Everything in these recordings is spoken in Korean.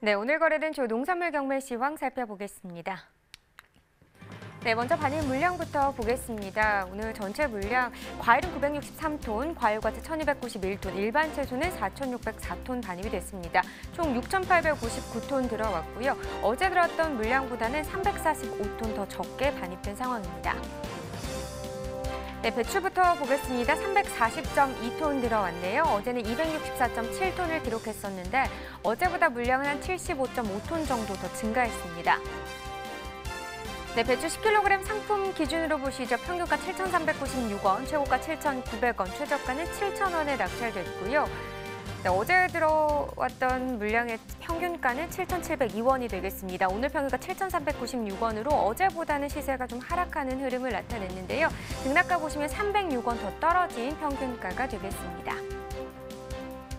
네, 오늘 거래된 주 농산물 경매 시황 살펴보겠습니다. 네, 먼저 반일 물량부터 보겠습니다. 오늘 전체 물량, 과일은 963톤, 과일과채 1291톤, 일반 채소는 4604톤 반입이 됐습니다. 총 6899톤 들어왔고요. 어제 들어왔던 물량보다는 345톤 더 적게 반입된 상황입니다. 네, 배추부터 보겠습니다. 340.2톤 들어왔네요. 어제는 264.7톤을 기록했었는데 어제보다 물량은 한 75.5톤 정도 더 증가했습니다. 네, 배추 10kg 상품 기준으로 보시죠. 평균가 7,396원, 최고가 7,900원, 최저가는 7,000원에 낙찰됐고요. 네, 어제 들어왔던 물량의 평균가는 7,702원이 되겠습니다. 오늘 평균가 7,396원으로 어제보다는 시세가 좀 하락하는 흐름을 나타냈는데요. 등락가 보시면 306원 더 떨어진 평균가가 되겠습니다.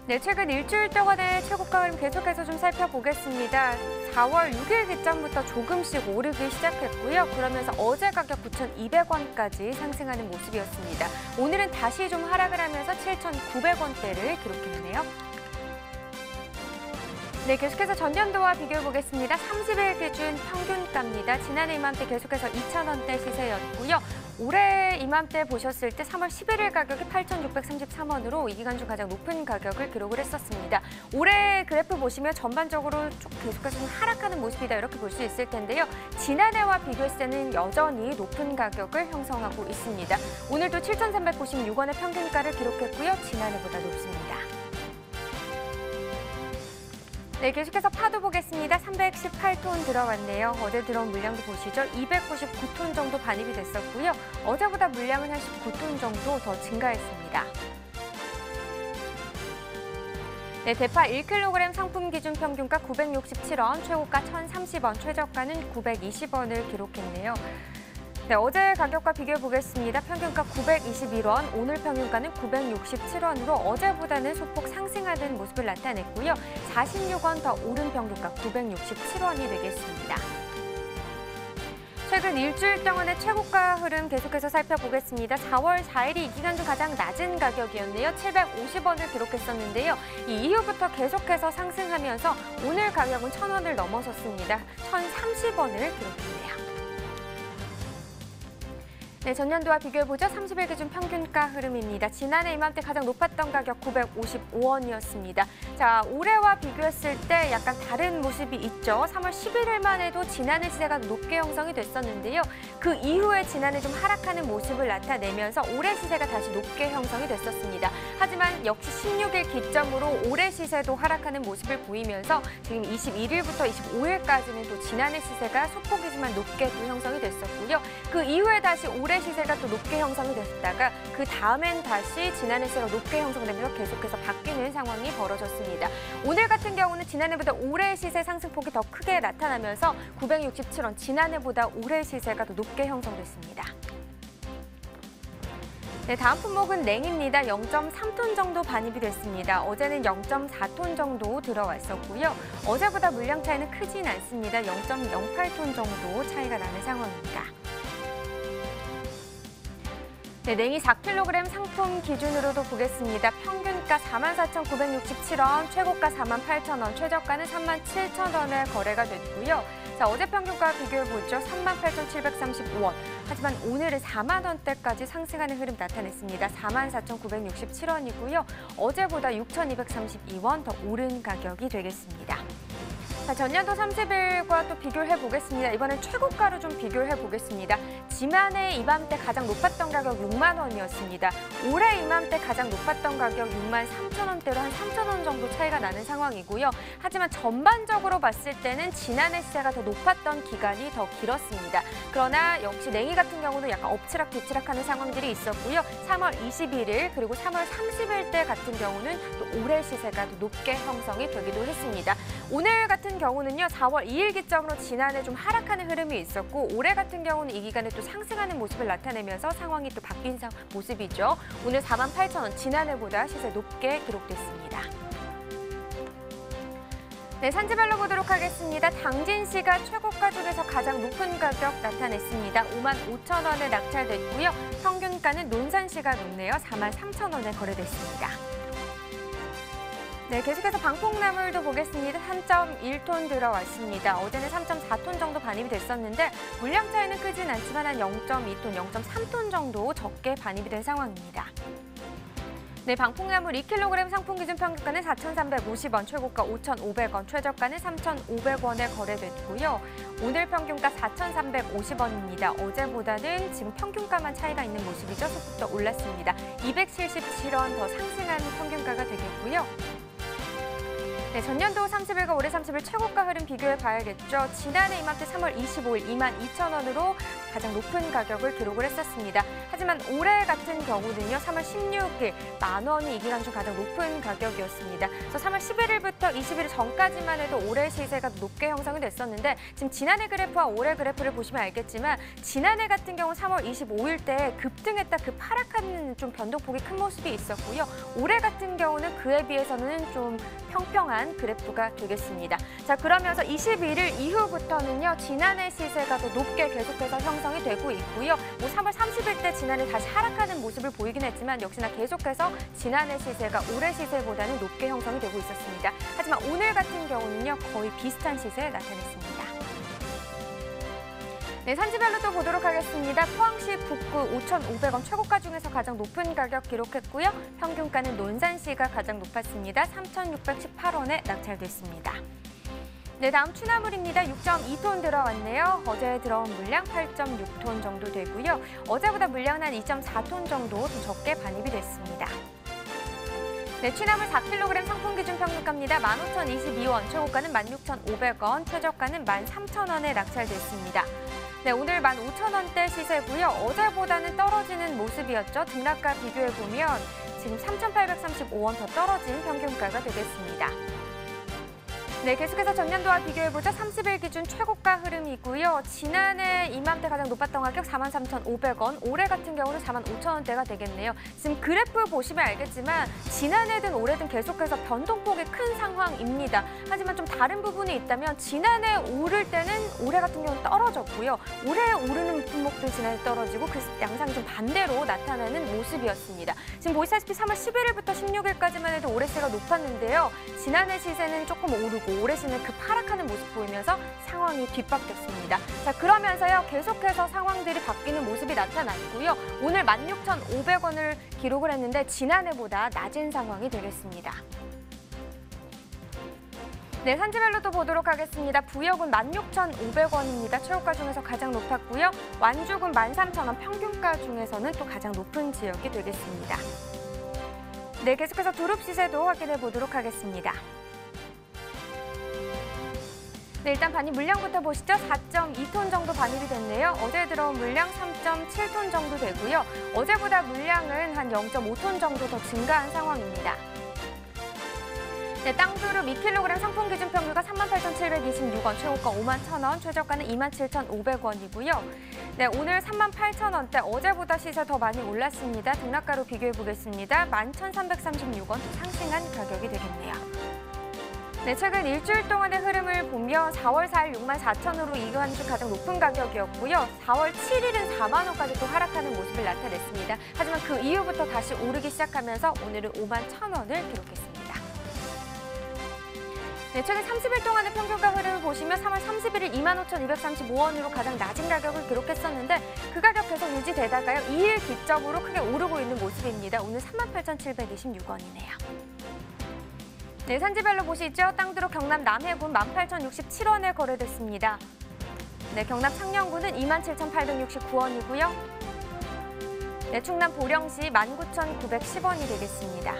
네, 최근 일주일 동안의 최고가 흐름 계속해서 좀 살펴보겠습니다. 4월 6일 기점부터 조금씩 오르기 시작했고요. 그러면서 어제 가격 9,200원까지 상승하는 모습이었습니다. 오늘은 다시 좀 하락을 하면서 7,900원대를 기록했네요. 네, 계속해서 전년도와 비교해보겠습니다. 30일 기준 평균가입니다. 지난해 이맘때 계속해서 2,000원대 시세였고요. 올해 이맘때 보셨을 때 3월 11일 가격이 8,633원으로 이 기간 중 가장 높은 가격을 기록을 했었습니다. 올해 그래프 보시면 전반적으로 쭉 계속해서 좀 하락하는 모습이다 이렇게 볼 수 있을 텐데요. 지난해와 비교했을 때는 여전히 높은 가격을 형성하고 있습니다. 오늘도 7,396원의 평균가를 기록했고요. 지난해보다 높습니다. 네, 계속해서 파도 보겠습니다. 318톤 들어왔네요. 어제 들어온 물량도 보시죠. 299톤 정도 반입이 됐었고요. 어제보다 물량은 한 19톤 정도 더 증가했습니다. 네, 대파 1kg 상품 기준 평균가 967원, 최고가 1,030원, 최저가는 920원을 기록했네요. 네, 어제 가격과 비교해 보겠습니다. 평균가 921원, 오늘 평균가는 967원으로 어제보다는 소폭 상승하는 모습을 나타냈고요. 46원 더 오른 평균가 967원이 되겠습니다. 최근 일주일 동안의 최고가 흐름 계속해서 살펴보겠습니다. 4월 4일이 이 기간 중 가장 낮은 가격이었네요. 750원을 기록했었는데요. 이 이후부터 계속해서 상승하면서 오늘 가격은 1,000원을 넘어섰습니다. 1,030원을 기록했네요. 네, 전년도와 비교해보죠. 30일 기준 평균가 흐름입니다. 지난해 이맘때 가장 높았던 가격 955원이었습니다. 자, 올해와 비교했을 때 약간 다른 모습이 있죠. 3월 11일만 해도 지난해 시세가 높게 형성이 됐었는데요. 그 이후에 지난해 좀 하락하는 모습을 나타내면서 올해 시세가 다시 높게 형성이 됐었습니다. 하지만 역시 16일 기점으로 올해 시세도 하락하는 모습을 보이면서 지금 21일부터 25일까지는 또 지난해 시세가 소폭이지만 높게 또 형성이 됐었고요. 그 이후에 다시 올해 시세가 또 높게 형성이 됐다가 그 다음엔 다시 지난해 시세가 높게 형성되면서 계속해서 바뀌는 상황이 벌어졌습니다. 오늘 같은 경우는 지난해보다 올해 시세 상승폭이 더 크게 나타나면서 967원, 지난해보다 올해 시세가 더 높게 형성됐습니다. 네, 다음 품목은 냉입니다. 0.3톤 정도 반입이 됐습니다. 어제는 0.4톤 정도 들어왔었고요. 어제보다 물량 차이는 크진 않습니다. 0.08톤 정도 차이가 나는 상황입니다. 네, 냉이 4kg 상품 기준으로도 보겠습니다. 평균가 44,967원, 최고가 48,000원, 최저가는 37,000원에 거래가 됐고요. 자, 어제 평균가 비교해보죠. 38,735원. 하지만 오늘은 4만 원대까지 상승하는 흐름 나타냈습니다. 44,967원이고요. 어제보다 6,232원 더 오른 가격이 되겠습니다. 자, 전년도 30일과 또 비교를 해보겠습니다. 이번엔 최고가로 좀 비교를 해보겠습니다. 지난해 이맘때 가장 높았던 가격 6만 원이었습니다. 올해 이맘때 가장 높았던 가격 6만 3천 원대로 한 3천 원 정도 차이가 나는 상황이고요. 하지만 전반적으로 봤을 때는 지난해 시세가 더 높았던 기간이 더 길었습니다. 그러나 역시 냉이 같은 경우는 약간 엎치락뒤치락하는 상황들이 있었고요. 3월 21일 그리고 3월 30일 때 같은 경우는 또 올해 시세가 더 높게 형성이 되기도 했습니다. 오늘 같은 경우는요, 4월 2일 기점으로 지난해 좀 하락하는 흐름이 있었고 올해 같은 경우는 이 기간에 또 상승하는 모습을 나타내면서 상황이 또 바뀐 모습이죠. 오늘 48,000원, 지난해보다 시세 높게 기록됐습니다. 네, 산지별로 보도록 하겠습니다. 당진씨가 최고가 중에서 가장 높은 가격 나타냈습니다. 55,000원에 낙찰됐고요. 평균가는 논산씨가 높네요. 43,000원에 거래됐습니다. 네, 계속해서 방폭나물도 보겠습니다. 3.1톤 들어왔습니다. 어제는 3.4톤 정도 반입이 됐었는데 물량 차이는 크진 않지만 한 0.2톤, 0.3톤 정도 적게 반입이 된 상황입니다. 네, 방폭나물 2kg 상품 기준 평균가는 4,350원, 최고가 5,500원, 최저가는 3,500원에 거래됐고요. 오늘 평균가 4,350원입니다. 어제보다는 지금 평균가만 차이가 있는 모습이죠. 소폭 더 올랐습니다. 277원 더 상승한 평균가가 되겠고요. 네, 전년도 30일과 올해 30일 최고가 흐름 비교해 봐야겠죠. 지난해 이맘때 3월 25일 22,000원으로 가장 높은 가격을 기록을 했었습니다. 하지만 올해 같은 경우는요, 3월 16일 10,000원이 이 기간 중 가장 높은 가격이었습니다. 그래서 3월 11일부터 20일 전까지만 해도 올해 시세가 높게 형성이 됐었는데 지금 지난해 그래프와 올해 그래프를 보시면 알겠지만 지난해 같은 경우 3월 25일 때 급등했다 하락하는 좀 변동폭이 큰 모습이 있었고요. 올해 같은 경우는 그에 비해서는 좀 평평한 그래프가 되겠습니다. 자, 그러면서 21일 이후부터는요, 지난해 시세가 더 높게 계속해서 형성이 되고 있고요. 3월 30일 때 지난해 다시 하락하는 모습을 보이긴 했지만 역시나 계속해서 지난해 시세가 올해 시세보다는 높게 형성이 되고 있었습니다. 하지만 오늘 같은 경우는요, 거의 비슷한 시세 나타냈습니다. 네, 산지별로 또 보도록 하겠습니다. 포항시 북구 5,500원 최고가 중에서 가장 높은 가격 기록했고요. 평균가는 논산시가 가장 높았습니다. 3,618원에 낙찰됐습니다. 네, 다음 추나물입니다. 6.2톤 들어왔네요. 어제 들어온 물량 8.6톤 정도 되고요. 어제보다 물량은 한 2.4톤 정도 더 적게 반입이 됐습니다. 네, 취나물 4kg 상품 기준 평균가입니다. 15,022원, 최고가는 16,500원, 최저가는 13,000원에 낙찰됐습니다. 네, 오늘 15,000원대 시세고요. 어제보다는 떨어지는 모습이었죠. 등락가 비교해보면 지금 3,835원 더 떨어진 평균가가 되겠습니다. 네, 계속해서 전년도와 비교해보죠. 30일 기준 최고가 흐름이고요. 지난해 이맘때 가장 높았던 가격 43,500원, 올해 같은 경우는 45,000원대가 되겠네요. 지금 그래프 보시면 알겠지만 지난해든 올해든 계속해서 변동폭이 큰 상황입니다. 하지만 좀 다른 부분이 있다면 지난해 오를 때는 올해 같은 경우는 떨어졌고요. 올해 오르는 품목들 지난해 떨어지고 그 양상이 좀 반대로 나타나는 모습이었습니다. 지금 보시다시피 3월 11일부터 16일까지만 해도 올해 시세가 높았는데요. 지난해 시세는 조금 오르고 올해 시는 급하락하는 모습 보이면서 상황이 뒤바뀌었습니다. 자, 그러면서요, 계속해서 상황들이 바뀌는 모습이 나타났고요. 오늘 16,500원을 기록을 했는데 지난해보다 낮은 상황이 되겠습니다. 네, 산지별로 또 보도록 하겠습니다. 부역은 16,500원입니다. 최고가 중에서 가장 높았고요. 완죽은 13,000원, 평균가 중에서는 또 가장 높은 지역이 되겠습니다. 네, 계속해서 두릅 시세도 확인해 보도록 하겠습니다. 네, 일단 반입 물량부터 보시죠. 4.2톤 정도 반입이 됐네요. 어제 들어온 물량 3.7톤 정도 되고요. 어제보다 물량은 한 0.5톤 정도 더 증가한 상황입니다. 네, 땅두릅 2kg 상품 기준 평균가 38,726원, 최고가 51,000원, 최저가는 27,500원이고요. 네, 오늘 38,000원대, 어제보다 시세 더 많이 올랐습니다. 등락가로 비교해 보겠습니다. 11,336원 더 상승한 가격이 되겠네요. 네, 최근 일주일 동안의 흐름을 보면 4월 4일 64,000원으로 이한 주 가장 높은 가격이었고요. 4월 7일은 4만 원까지 또 하락하는 모습을 나타냈습니다. 하지만 그 이후부터 다시 오르기 시작하면서 오늘은 51,000원을 기록했습니다. 네, 최근 30일 동안의 평균가 흐름을 보시면 3월 31일 25,235원으로 가장 낮은 가격을 기록했었는데 그 가격 계속 유지되다가요. 2일 기점으로 크게 오르고 있는 모습입니다. 오늘 38,726원이네요. 네, 산지별로 보시죠. 땅두릅 경남 남해군 18,067원에 거래됐습니다. 네, 경남 창녕군은 27,869원이고요. 네, 충남 보령시 19,910원이 되겠습니다.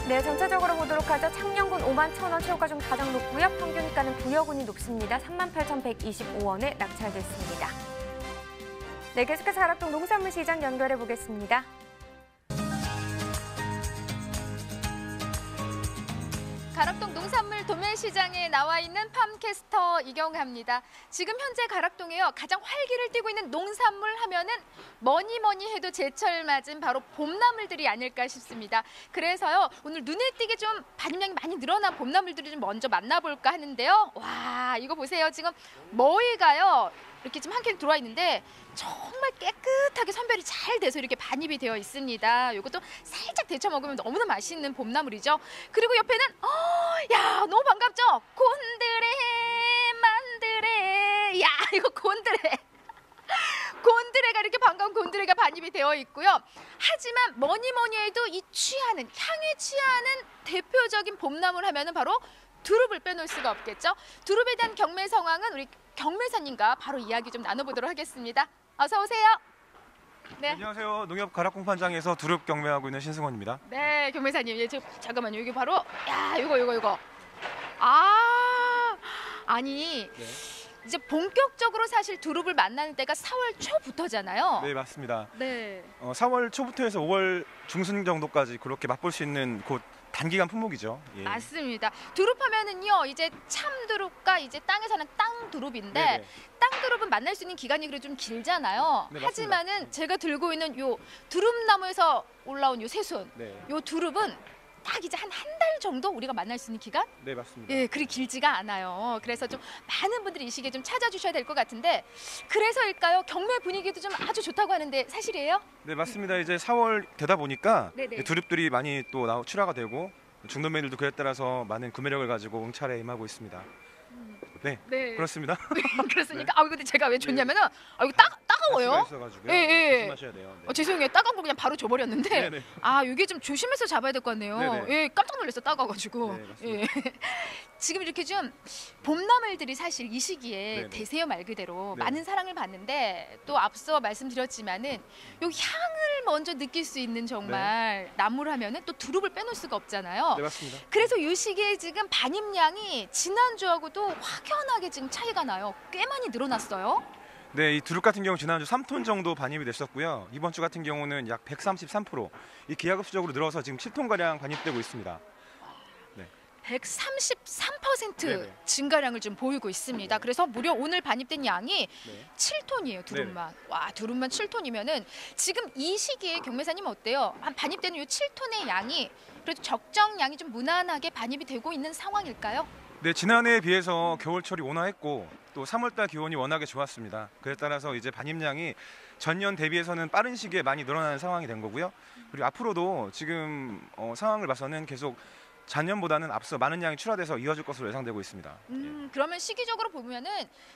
네, 전체적으로 보도록 하죠. 창녕군 51,000원 최고가 중 가장 높고요. 평균가는 부여군이 높습니다. 38,125원에 낙찰됐습니다. 네, 계속해서 가락동 농산물 시장 연결해 보겠습니다. 가락동 농산물 오늘 도매시장에 나와 있는 팜캐스터 이경하입니다. 지금 현재 가락동에요. 가장 활기를 띠고 있는 농산물 하면은 뭐니 해도 제철 맞은 바로 봄나물들이 아닐까 싶습니다. 그래서요. 오늘 눈에 띄게 좀 반입량이 많이 늘어난 봄나물들을 좀 먼저 만나볼까 하는데요. 와, 이거 보세요. 지금 머위가요. 이렇게 지금 한 캔 들어와 있는데 정말 깨끗하게 선별이 잘 돼서 이렇게 반입이 되어 있습니다. 이것도 살짝 데쳐 먹으면 너무나 맛있는 봄나물이죠. 그리고 옆에는 야, 너무 반갑죠? 곤드레 만드레. 야, 이거 곤드레. 곤드레가 이렇게 반가운 곤드레가 반입이 되어 있고요. 하지만 뭐니 해도 이 향에 취하는 대표적인 봄나물 하면은 바로 두릅을 빼놓을 수가 없겠죠. 두릅에 대한 경매 상황은 우리 경매사님과 바로 이야기 좀 나눠보도록 하겠습니다. 어서 오세요. 네. 안녕하세요. 농협 가락공판장에서 두릅 경매하고 있는 신승원입니다. 네, 경매사님. 예, 잠깐만요. 여기 바로 이거. 아니. 네. 이제 본격적으로 사실 두릅을 만나는 때가 4월 초부터잖아요. 네, 맞습니다. 네. 4월 초부터 해서 5월 중순 정도까지 그렇게 맛볼 수 있는 곧 단기간 품목이죠. 예. 맞습니다. 두릅하면은요, 이제 참두릅과 이제 땅에 사는 땅두릅인데 네네. 땅두릅은 만날 수 있는 기간이 그래도 좀 길잖아요. 네, 하지만은 제가 들고 있는 요 두릅나무에서 올라온 요 새순, 네. 요 두릅은 딱 이제 한 달 정도 우리가 만날 수 있는 기간? 네, 맞습니다. 예, 그리 길지가 않아요. 그래서 좀 많은 분들이 이 시기에 좀 찾아주셔야 될 것 같은데 그래서일까요? 경매 분위기도 좀 아주 좋다고 하는데 사실이에요? 네, 맞습니다. 이제 4월 되다 보니까 네네. 두릅들이 많이 또 출하가 되고 중도매들도 그에 따라서 많은 구매력을 가지고 응찰에 임하고 있습니다. 네, 네. 그렇습니다. 그렇습니까? 아, 근데 제가 왜 줬냐면은 이거 따가워요. 가시가 있어가지고요. 예. 조심하셔야 돼요. 네. 죄송해요. 따가운 거 그냥 바로 줘버렸는데 네네. 이게 좀 조심해서 잡아야 될 것 같네요. 네네. 예, 깜짝 놀랐어 따가가지고. 네, 맞습니다. 예. 지금 이렇게 좀 봄나물들이 사실 이 시기에 네네. 대세요 말 그대로 네. 많은 사랑을 받는데 또 앞서 말씀드렸지만은 요 향을 먼저 느낄 수 있는 정말 나물하면은 또 두릅을 빼놓을 수가 없잖아요. 네, 맞습니다. 그래서 이 시기에 지금 반입량이 지난주하고도 확연하게 지금 차이가 나요. 꽤 많이 늘어났어요. 네, 이 두릅 같은 경우 지난주 3톤 정도 반입이 됐었고요. 이번 주 같은 경우는 약 133%, 이 기하급수적으로 늘어서 지금 7톤 가량 반입되고 있습니다. 133% 네네. 증가량을 좀 보이고 있습니다. 그래서 무려 오늘 반입된 양이 네. 7톤이에요. 두릅만. 와, 두릅만 7톤이면은 지금 이 시기에 경매사님 어때요? 한 반입되는 이 7톤의 양이 그래도 적정량이 좀 무난하게 반입이 되고 있는 상황일까요? 네, 지난해에 비해서 겨울철이 온화했고 또 3월달 기온이 워낙에 좋았습니다. 그에 따라서 이제 반입량이 전년 대비해서는 빠른 시기에 많이 늘어나는 상황이 된 거고요. 그리고 앞으로도 지금 상황을 봐서는 계속 작년보다는 앞서 많은 양이 출하돼서 이어질 것으로 예상되고 있습니다. 그러면 시기적으로 보면은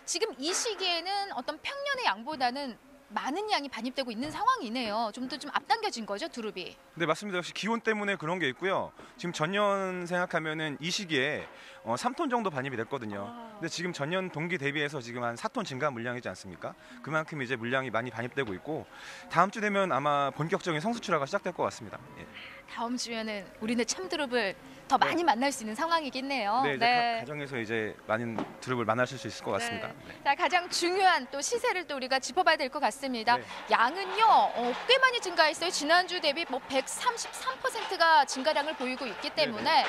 지금 이 시기에는 어떤 평년의 양보다는 많은 양이 반입되고 있는 상황이네요. 좀 더 좀 앞당겨진 거죠, 두릅이. 네, 맞습니다. 역시 기온 때문에 그런 게 있고요. 지금 전년 생각하면은 이 시기에 3톤 정도 반입이 됐거든요. 근데 지금 전년 동기 대비해서 지금 한 4톤 증가 물량이지 않습니까? 그만큼 이제 물량이 많이 반입되고 있고 다음 주 되면 아마 본격적인 성수 출하가 시작될 것 같습니다. 예. 다음 주에는 우리네 참두릅을 더 많이 만날 수 있는 상황이겠네요. 네, 이제 가정에서 이제 많은 두릅을 만나실 수 있을 것 같습니다. 네. 자, 가장 중요한 또 시세를 또 우리가 짚어봐야 될 것 같습니다. 네. 양은요, 꽤 많이 증가했어요. 지난주 대비 뭐 133%가 증가량을 보이고 있기 때문에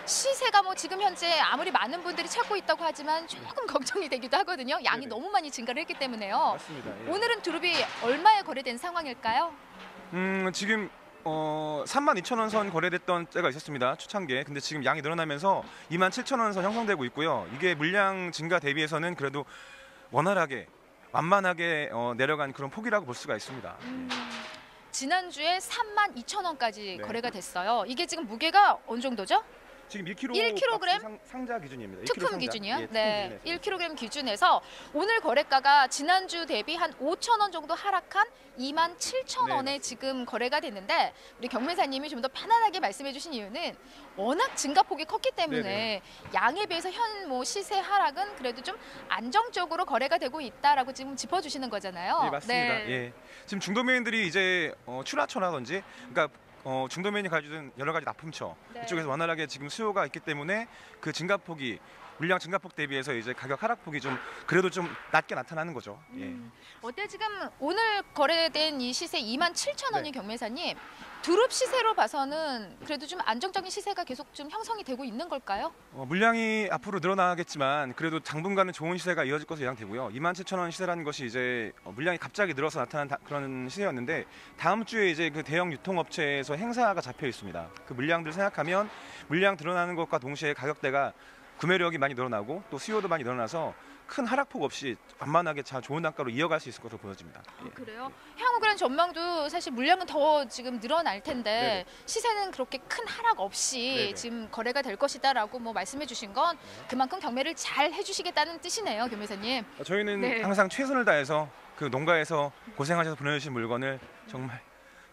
시세가 뭐 지금 현재 아무리 많은 분들이 찾고 있다고 하지만 조금 걱정이 되기도 하거든요. 양이 네네. 너무 많이 증가를 했기 때문에요. 맞습니다. 예. 오늘은 두릅이 얼마에 거래된 상황일까요? 지금 32,000원 선 거래됐던 때가 있었습니다. 초창기에. 근데 지금 양이 늘어나면서 27,000원 선 형성되고 있고요. 이게 물량 증가 대비해서는 그래도 원활하게 완만하게 내려간 그런 폭이라고 볼 수가 있습니다. 지난주에 32,000원까지 네. 거래가 됐어요. 이게 지금 무게가 어느 정도죠? 지금 1kg 1kg? 상자 기준입니다. 1kg 특품 상자. 기준이요? 예, 네, 특품 기준에서. 1kg 기준에서 오늘 거래가가 지난주 대비 한 5,000원 정도 하락한 27,000원에 네, 지금 거래가 됐는데 우리 경매사님이 좀 더 편안하게 말씀해 주신 이유는 워낙 증가폭이 컸기 때문에 네네. 양에 비해서 현 뭐 시세 하락은 그래도 좀 안정적으로 거래가 되고 있다라고 지금 짚어주시는 거잖아요. 네, 맞습니다. 예. 지금 중도매인들이 이제 출하처라든지 그러니까 중도매인이 가지고 있는 여러 가지 납품처 네. 이쪽에서 원활하게 지금 수요가 있기 때문에 그 증가폭이 물량 증가폭 대비해서 이제 가격 하락폭이 좀 그래도 좀 낮게 나타나는 거죠. 예. 어때 지금 오늘 거래된 이 시세 27,000원이 네. 경매사님 두릅 시세로 봐서는 그래도 좀 안정적인 시세가 계속 좀 형성이 되고 있는 걸까요? 물량이 앞으로 늘어나겠지만 그래도 당분간은 좋은 시세가 이어질 것으로 예상되고요. 27,000원 시세라는 것이 이제 물량이 갑자기 늘어서 나타난 그런 시세였는데 다음 주에 이제 그 대형 유통업체에서 행사가 잡혀 있습니다. 그 물량들 생각하면 물량 늘어나는 것과 동시에 가격대가 구매력이 많이 늘어나고 또 수요도 많이 늘어나서 큰 하락폭 없이 완만하게 좋은 단가로 이어갈 수 있을 것으로 보여집니다. 예. 그래요? 향후 그런 전망도 사실 물량은 더 지금 늘어날 텐데 네네. 시세는 그렇게 큰 하락 없이 네네. 지금 거래가 될 것이다라고 뭐 말씀해 주신 건 그만큼 경매를 잘 해주시겠다는 뜻이네요, 경매사님. 저희는 네. 항상 최선을 다해서 그 농가에서 고생하셔서 보내주신 물건을 정말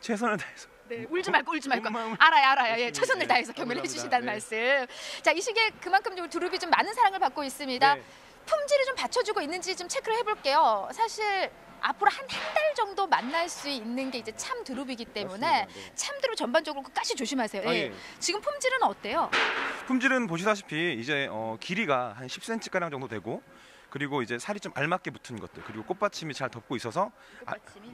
최선을 다해서 네, 울지 말고 울지 말고. 온 마음으로 알아요. 예, 열심히, 최선을 네. 다해서 경매를 감사합니다. 해주신다는 네. 말씀. 자, 이 시기에 그만큼 좀 두릅이 좀 많은 사랑을 받고 있습니다. 네. 품질이 좀 받쳐주고 있는지 좀 체크를 해볼게요. 사실 앞으로 한 달 정도 만날 수 있는 게 이제 참 두릅이기 때문에 맞습니다. 네. 참 두릅 전반적으로 끝까지 조심하세요. 아, 예. 예. 지금 품질은 어때요? 품질은 보시다시피 이제 길이가 한 10cm 가량 정도 되고 그리고 이제 살이 좀 알맞게 붙은 것들 그리고 꽃받침이 잘 덮고 있어서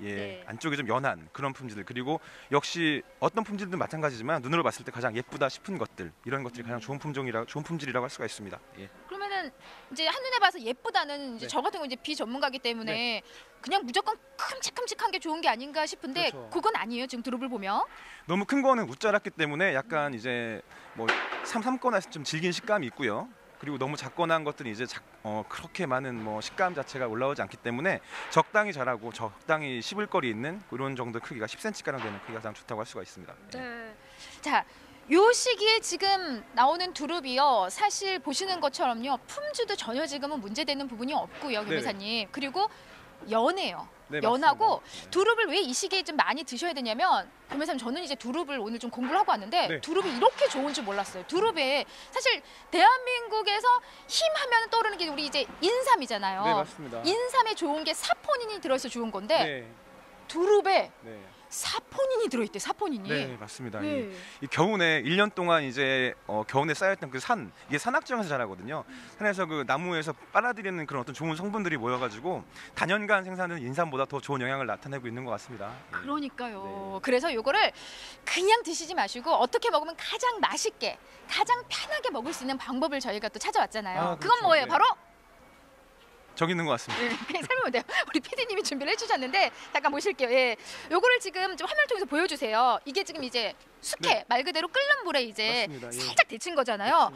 네. 안쪽이 좀 연한 그런 품질들 그리고 역시 어떤 품질도 마찬가지지만 눈으로 봤을 때 가장 예쁘다 싶은 것들 이런 것들이 가장 좋은 품질이라고 할 수가 있습니다. 예. 그러면은 이제 한눈에 봐서 예쁘다는 이제 네. 저 같은 거 이제 비전문가기 때문에 그냥 무조건 큼직큼직한 게 좋은 게 아닌가 싶은데 그렇죠. 그건 아니에요. 지금 두릅을 보면. 너무 큰 거는 웃자랐기 때문에 약간 이제 뭐 삶거나 좀 질긴 식감이 있고요. 그리고 너무 작거나 한 것들이 이제 그렇게 많은 뭐 식감 자체가 올라오지 않기 때문에 적당히 자라고 적당히 씹을 거리 있는 그런 정도 크기가 10cm 가량 되는 크기가 가장 좋다고 할 수가 있습니다. 예. 네. 자, 요 시기에 지금 나오는 두릅이요. 사실 보시는 것처럼요. 품질도 전혀 지금은 문제되는 부분이 없고요, 교배사님. 그리고 연해요. 네, 연하고 맞습니다. 두릅을 왜 이 시기에 좀 많이 드셔야 되냐면 교배사님 저는 이제 두릅을 오늘 좀 공부를 하고 왔는데 네. 두릅이 이렇게 좋은 줄 몰랐어요. 두릅에 사실 대한민국에서 힘하면 떠오르는 게 우리 이제 인삼이잖아요. 네, 맞습니다. 인삼에 좋은 게 사포닌이 들어있어 좋은 건데 네. 두릅에 네. 사포닌이 들어있대. 사포닌이. 네, 맞습니다. 네. 이 겨우내 1년 동안 이제 겨우내 쌓였던 그 산 이게 산악지형에서 자라거든요. 산에서 그 나무에서 빨아들이는 그런 어떤 좋은 성분들이 모여가지고 단연간 생산하는 인삼보다 더 좋은 영향을 나타내고 있는 것 같습니다. 예. 그러니까요. 네. 그래서 요거를 그냥 드시지 마시고 어떻게 먹으면 가장 맛있게, 가장 편하게 먹을 수 있는 방법을 저희가 또 찾아왔잖아요. 아, 그건 그렇죠. 뭐예요? 네. 바로 저기 있는 것 같습니다. 네, 그냥 설명하면 돼요. 우리 PD님이 준비를 해주셨는데 잠깐 모실게요. 예, 요거를 지금 좀 화면을 통해서 보여주세요. 이게 지금 이제 숙회 네. 말 그대로 끓는 물에 이제 맞습니다. 예. 살짝 데친 거잖아요.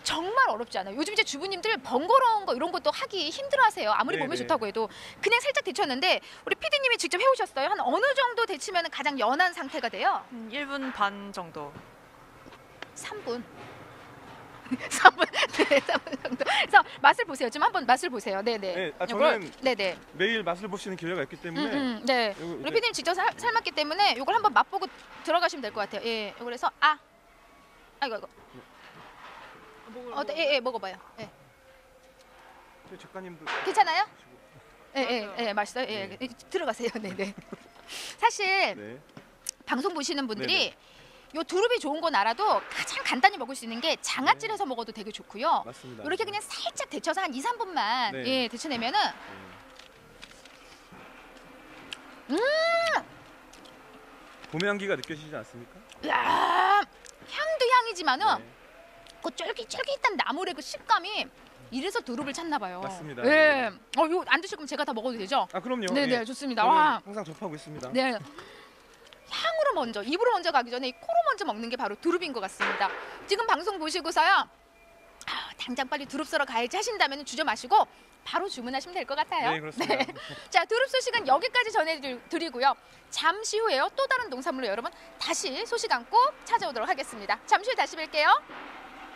정말 어렵지 않아요. 요즘 이제 주부님들 번거로운 거 이런 것도 하기 힘들어하세요. 아무리 네, 몸에 네. 좋다고 해도 그냥 살짝 데쳤는데 우리 PD님이 직접 해오셨어요. 한 어느 정도 데치면 가장 연한 상태가 돼요? 1분 반 정도. 3분. 3분. 네, 3분 정도. 그래서 맛을 보세요. 좀 한번 맛을 보세요. 네네. 네, 아, 요걸- 저는 네네. 매일 맛을 보시는 기회가 있기 때문에 네. 요거 우리 이제- PD님 직접 삶았기 때문에 이걸 한번 맛보고 들어가시면 될 것 같아요. 예. 그래서 이거. 예, 먹어봐요. 예. 저희 작가님도 괜찮아요? 예, 맛있어요. 예, 네. 들어가세요. 네. 사실 네. 방송 보시는 분들이 네네. 요 두릅이 좋은 건 알아도 가장 간단히 먹을 수 있는 게 장아찌해서 먹어도 되게 좋고요. 맞습니다. 이렇게 그냥 살짝 데쳐서 한 2, 3분만 네. 예, 데쳐내면은 봄의 향기가 느껴지지 않습니까? 야, 향도 향이지만은 네. 그 쫄깃쫄깃한 나물의 그 식감이 이래서 두릅을 찾나 봐요. 맞습니다. 예. 요 안 드실 거면 제가 다 먹어도 되죠? 아 그럼요. 네네, 예. 좋습니다. 저는 와. 항상 접하고 있습니다. 네. 향으로 먼저, 입으로 먼저 가기 전에 이 코로 먼저 먹는 게 바로 두릅인 것 같습니다. 지금 방송 보시고서요. 당장 빨리 두릅 썰어 가야지 하신다면 주저 마시고 바로 주문하시면 될 것 같아요. 네, 그렇습니다. 자, 두릅 소식은 여기까지 전해드리고요. 잠시 후에요. 또 다른 농산물로 여러분 다시 소식 안고 찾아오도록 하겠습니다. 잠시 후에 다시 뵐게요.